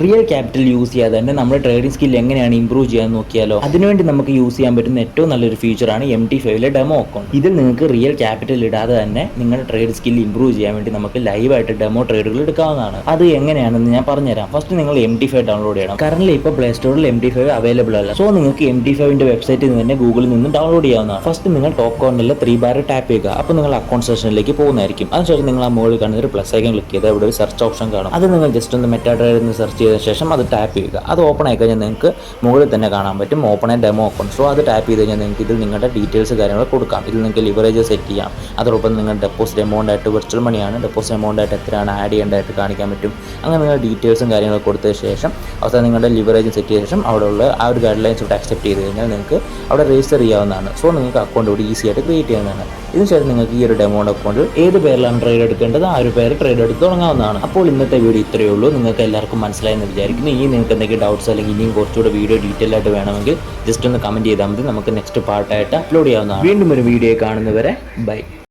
Real capital use ചെയ്യാതെ തന്നെ നമ്മുടെ ട്രേഡിംഗ് സ്കിൽ എങ്ങനെയാണ് ഇംപ്രൂവ് ചെയ്യാൻ നോക്കിയാലോ. അതിനുവേണ്ടി നമുക്ക് യൂസ് ചെയ്യാൻ പറ്റുന്ന ഏറ്റവും നല്ലൊരു ഫീച്ചറാണ് MT5 ഡെമോ അക്കൗണ്ട്. ഇതിൽ നിങ്ങൾക്ക് റിയൽ ക്യാപിറ്റൽ ഇടാതെ തന്നെ നിങ്ങളുടെ ട്രേഡ് സ്കിൽ ഇംപ്രൂവ് ചെയ്യാൻ വേണ്ടി നമുക്ക് ലൈവായിട്ട് ഡെമോ ട്രേഡുകൾ എടുക്കാവുന്നതാണ്. അത് എങ്ങനെയാണെന്ന് ഞാൻ പറഞ്ഞുതരാം. ഫസ്റ്റ് നിങ്ങൾ MT5 ഡൗൺലോഡ് ചെയ്യണം. കറന്റ് ഇപ്പോൾ പ്ലേ സ്റ്റോറിൽ MT5 അവൈലബിൾ അല്ല. സോ നിങ്ങൾക്ക് MT5ന്റെ വെബ്സൈറ്റിൽ നിന്ന് തന്നെ ഗൂഗിളിൽ നിന്ന് ഡൗൺലോഡ് ചെയ്യാവുന്നതാണ്. ഫസ്റ്റ് നിങ്ങൾ ടോപ്പ് കോർണറിൽ 3 ബാർ ടാപ്പ് ചെയ്യുക. അപ്പോൾ നിങ്ങൾ അക്കൗണ്ട് സെഷനിലേക്ക് പോകുന്നതായിരിക്കും. അതിനുശേഷം നിങ്ങൾ ആ മുകളിൽ കാണുന്ന ഒരു പ്ലസ് ഐക്കൺ ക്ലിക്ക് ചെയ്ത് അവിടെ ഒരു സെർച്ച് ഓപ്ഷൻ കാണും. അത് നിങ്ങൾ ജസ്റ്റ് ഒന്ന് മെറ്റാട്രേഡ് എന്ന് സെർച്ച് ചെയ്ത ശേഷം അത് ടാപ്പ് ചെയ്യുക. അത് ഓപ്പൺ ആയി കഴിഞ്ഞാൽ നിങ്ങൾക്ക് മുകളിൽ തന്നെ കാണാൻ പറ്റും open and demo account. So അത് ടാപ്പ് ചെയ്ത് കഴിഞ്ഞാൽ നിങ്ങൾക്ക് ഇതിൽ നിങ്ങളുടെ ഡീറ്റെയിൽസ് കാര്യങ്ങൾ കൊടുക്കാം. ഇതിൽ നിങ്ങൾക്ക് ലിവറേജ് സെറ്റ് ചെയ്യാം. അതോടൊപ്പം നിങ്ങൾ ഡെപ്പോസിറ്റ് എമൗണ്ട് ആയിട്ട് വെർച്വൽ മണിയാണ് ഡെപ്പോസിറ്റ് എമൗണ്ട് ആയിട്ട് എത്രയാണ് ആഡ് ചെയ്യേണ്ടതായിട്ട് കാണിക്കാൻ പറ്റും. അങ്ങനെ നിങ്ങൾ ഡീറ്റെയിൽസും കാര്യങ്ങളൊക്കെ കൊടുത്ത ശേഷം അവസാനം നിങ്ങളുടെ ലിവറേജ് സെറ്റ് ചെയ്ത ശേഷം അവിടെയുള്ള ആ ഒരു ഗൈഡ് ലൈൻസ് ഇവിടെ അക്സെപ്റ്റ് ചെയ്ത് കഴിഞ്ഞാൽ നിങ്ങൾക്ക് അവിടെ രജിസ്റ്റർ ചെയ്യാവുന്നതാണ്. സോ നിങ്ങൾക്ക് അക്കൗണ്ട് ഇവിടെ ഈസി ആയിട്ട് ക്രിയേറ്റ് ചെയ്യാവുന്നതാണ്. ഇതിനുശേഷം നിങ്ങൾക്ക് ഈ ഒരു ഡെമോ അക്കൗണ്ട് ഏത് പേരിലാണ് ട്രേഡ് എടുക്കേണ്ടത് ആ ഒരു പേര് ട്രേഡ് എടുത്ത് തുടങ്ങാവുന്നതാണ്. അപ്പോൾ ഇന്നത്തെ വീഡിയോ ഇത്രയേ ഉള്ളൂ. നിങ്ങൾക്ക് എല്ലാവർക്കും മനസ്സിലായെന്ന് വിചാരിക്കുന്നു. ഇനി നിങ്ങൾക്ക് എന്തെങ്കിലും ഡൗട്ട്സ് അല്ലെങ്കിൽ ഇനിയും കുറച്ചുകൂടെ വീഡിയോ ഡീറ്റെയിൽ ആയിട്ട് വേണമെങ്കിൽ ജസ്റ്റ് ഒന്ന് കമൻറ്റ് ചെയ്താൽ മതി. നമുക്ക് നെക്സ്റ്റ് പാർട്ടായിട്ട് അപ്ലോഡ് ചെയ്യാവുന്നതാണ്. വീണ്ടും ഒരു വീഡിയോ കാണുന്നവരെ ബൈ.